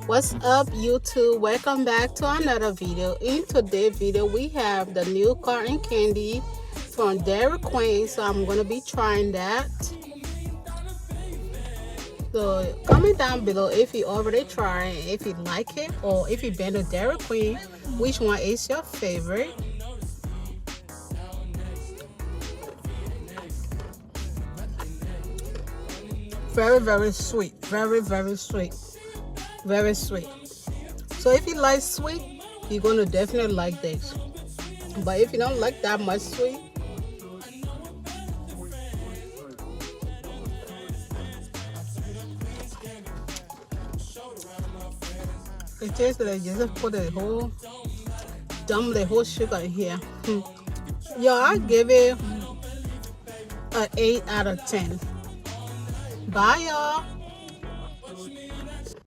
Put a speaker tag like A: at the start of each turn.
A: What's up, YouTube? Welcome back to another video. In today's video we have the new cotton candy from Dairy Queen, so I'm gonna be trying that. So comment down below if you already tried, if you like it, or if you've been to Dairy Queen, which one is your favorite. Very sweet, very sweet, very sweet. So if you like sweet, you're gonna definitely like this. But if you don't like that much sweet, it tastes like you just put dump the whole sugar in here. Yo, I give it an 8 out of 10. Bye, y'all.